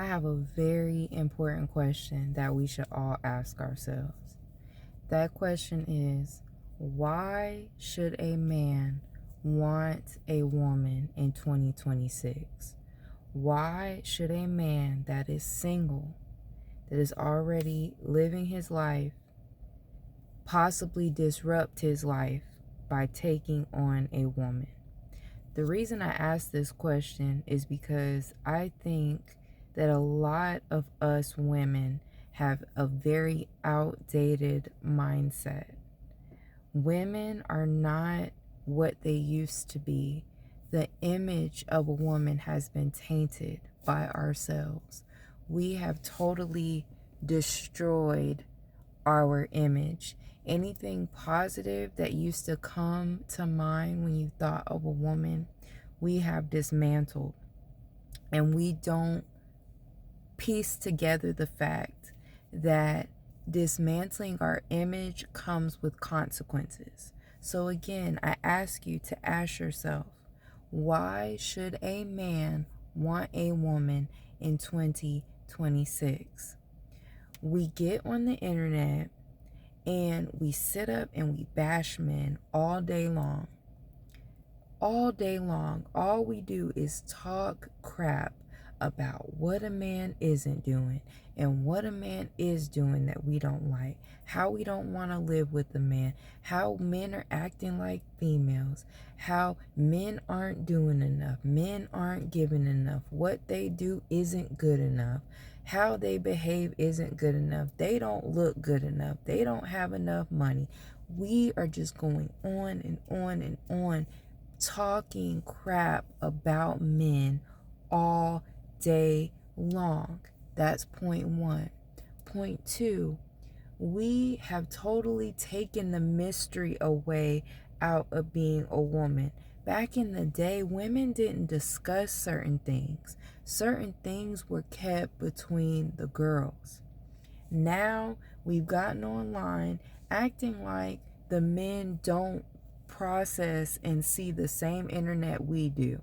I have a very important question that we should all ask ourselves. That question is, why should a man want a woman in 2026? Why should a man that is single, that is already living his life, possibly disrupt his life by taking on a woman? The reason I ask this question is because I think that a lot of us women have a very outdated mindset. Women are not what they used to be. The image of a woman has been tainted by ourselves. We have totally destroyed our image. Anything positive that used to come to mind when you thought of a woman, we have dismantled. And we don't piece together the fact that dismantling our image comes with consequences. So again, I ask you to ask yourself, why should a man want a woman in 2026? We get on the internet and we sit up and we bash men all day long. All day long, all we do is talk crap about what a man isn't doing and what a man is doing that we don't like, how we don't want to live with a man, how men are acting like females, how men aren't doing enough, men aren't giving enough, what they do isn't good enough, how they behave isn't good enough, they don't look good enough, they don't have enough money. We are just going on and on and on, talking crap about men all day long. That's point one. Point two, we have totally taken the mystery away out of being a woman. Back in the day, women didn't discuss certain things. Certain things were kept between the girls. Now we've gotten online acting like the men don't process and see the same internet we do.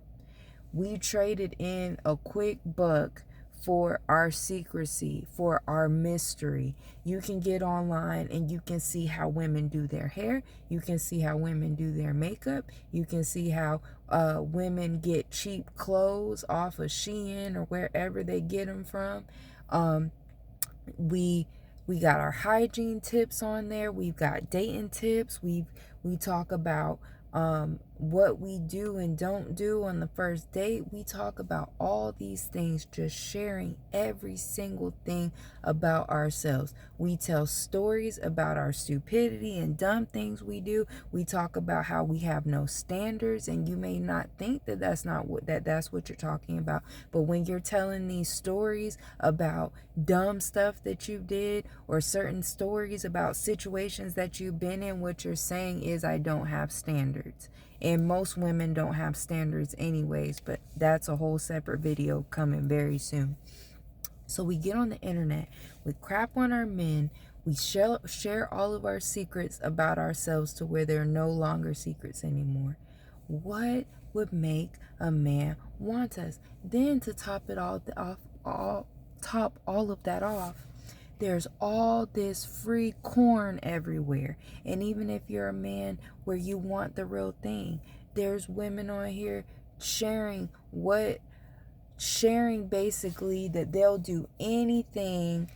We traded in a quick buck for our secrecy, for our mystery. You can get online and you can see how women do their hair. You can see how women do their makeup. You can see how women get cheap clothes off of Shein or wherever they get them from. We got our hygiene tips on there. We've got dating tips. We talk about what we do and don't do on the first date. We talk about all these things, just sharing every single thing about ourselves. We tell stories about our stupidity and dumb things we do. We talk about how we have no standards, and you may not think that that's what you're talking about. But when you're telling these stories about dumb stuff that you did, or certain stories about situations that you've been in, what you're saying is, I don't have standards. And most women don't have standards anyways, but that's a whole separate video coming very soon. So we get on the internet, we crap on our men, we share all of our secrets about ourselves to where they're no longer secrets anymore. What would make a man want us? Then to top it all of that off, there's all this free corn everywhere. And even if you're a man where you want the real thing, there's women on here sharing basically that they'll do anything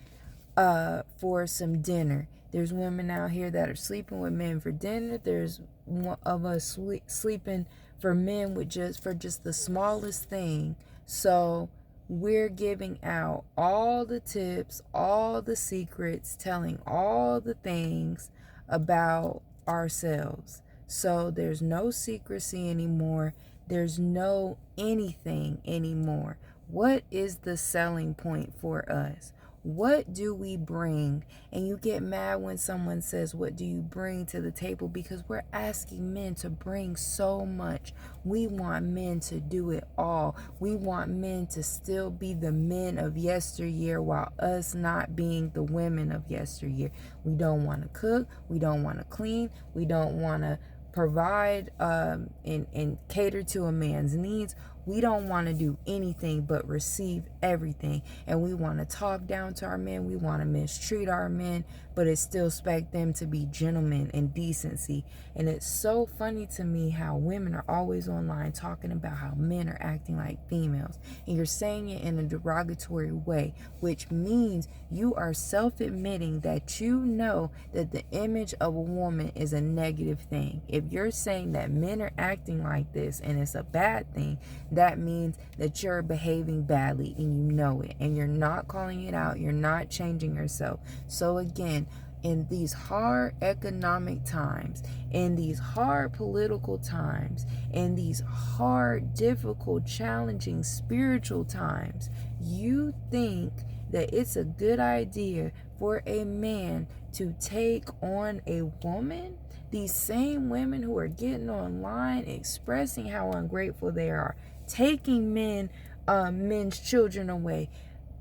for some dinner. There's women out here that are sleeping with men for dinner. There's one of us sleeping for men for just the smallest thing. So we're giving out all the tips, all the secrets, telling all the things about ourselves. So there's no secrecy anymore. There's no anything anymore. What is the selling point for us? What do we bring? And you get mad when someone says, what do you bring to the table? Because we're asking men to bring so much. We want men to do it all. We want men to still be the men of yesteryear while us not being the women of yesteryear. We don't want to cook. We don't want to clean. We don't want to provide and cater to a man's needs. We don't want to do anything but receive everything. And we want to talk down to our men. We want to mistreat our men, but it still expect them to be gentlemen and decency. And it's so funny to me how women are always online talking about how men are acting like females. And you're saying it in a derogatory way, which means you are self-admitting that you know that the image of a woman is a negative thing. If you're saying that men are acting like this and it's a bad thing, that means that you're behaving badly and you know it, and you're not calling it out. You're not changing yourself. So again, in these hard economic times, in these hard political times, in these hard, difficult, challenging spiritual times, you think that it's a good idea for a man to take on a woman? These same women who are getting online expressing how ungrateful they are, taking men's children away,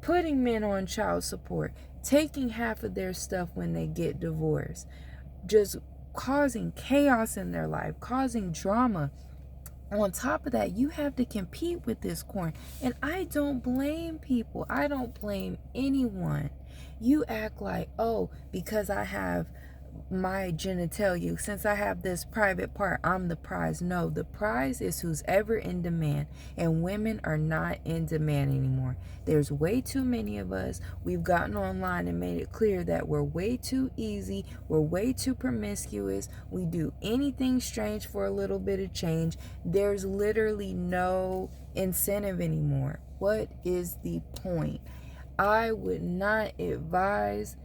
putting men on child support, taking half of their stuff when they get divorced, just causing chaos in their life, causing drama. On top of that, you have to compete with this corn. And I don't blame people. I don't blame anyone. You act like, oh, because I have my genitalia, since I have this private part, I'm the prize. No, the prize is who's ever in demand, and women are not in demand anymore. There's way too many of us. We've gotten online and made it clear that we're way too easy, we're way too promiscuous, we do anything strange for a little bit of change. There's literally no incentive anymore. What is the point? I would not advise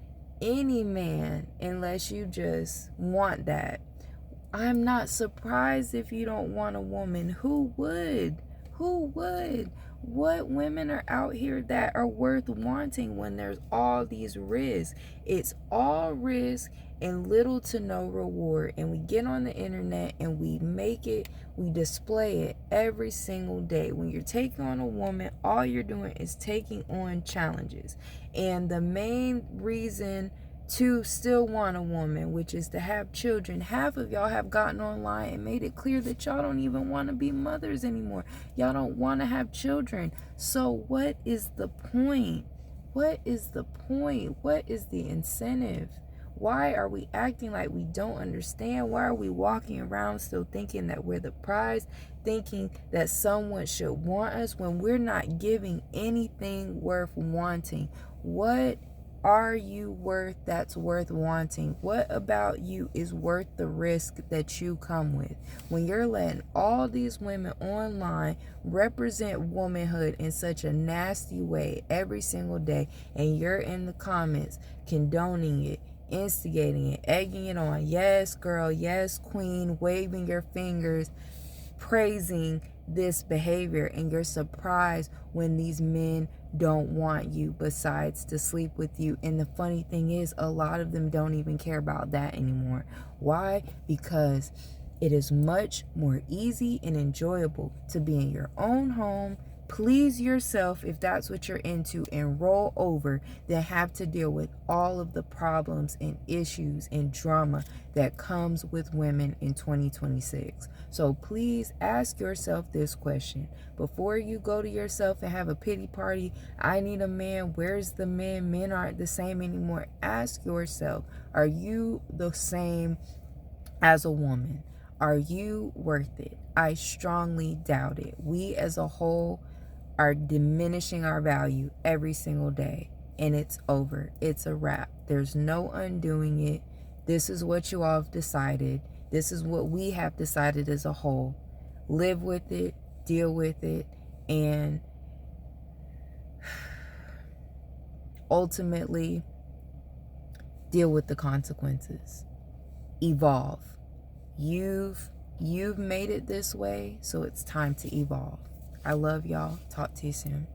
any man unless you just want that. I'm not surprised if you don't want a woman. Who would? Who would? What women are out here that are worth wanting when there's all these risks? It's all risk and little to no reward. And we get on the internet and we make it, we display it every single day. When you're taking on a woman, all you're doing is taking on challenges. And the main reason to still want a woman, which is to have children, half of y'all have gotten online and made it clear that y'all don't even want to be mothers anymore. Y'all don't want to have children. So what is the point? What is the point? What is the incentive? Why are we acting like we don't understand? Why are we walking around still thinking that we're the prize, thinking that someone should want us when we're not giving anything worth wanting? What are you worth that's worth wanting? What about you is worth the risk that you come with? When you're letting all these women online represent womanhood in such a nasty way every single day, and you're in the comments condoning it, instigating it, egging it on, yes girl, yes queen, waving your fingers, praising this behavior, and you're surprised when these men don't want you besides to sleep with you. And the funny thing is, a lot of them don't even care about that anymore. Why? Because it is much more easy and enjoyable to be in your own home, please yourself if that's what you're into, and roll over than have to deal with all of the problems and issues and drama that comes with women in 2026. So please ask yourself this question before you go to yourself and have a pity party. I need a man. Where's the men? Men aren't the same anymore. Ask yourself, are you the same as a woman? Are you worth it? I strongly doubt it. We as a whole are diminishing our value every single day, and it's over. It's a wrap. There's no undoing it. This is what you all have decided. This is what we have decided as a whole. Live with it, deal with it, and ultimately deal with the consequences. Evolve. You've made it this way, so it's time to evolve. I love y'all. Talk to you soon.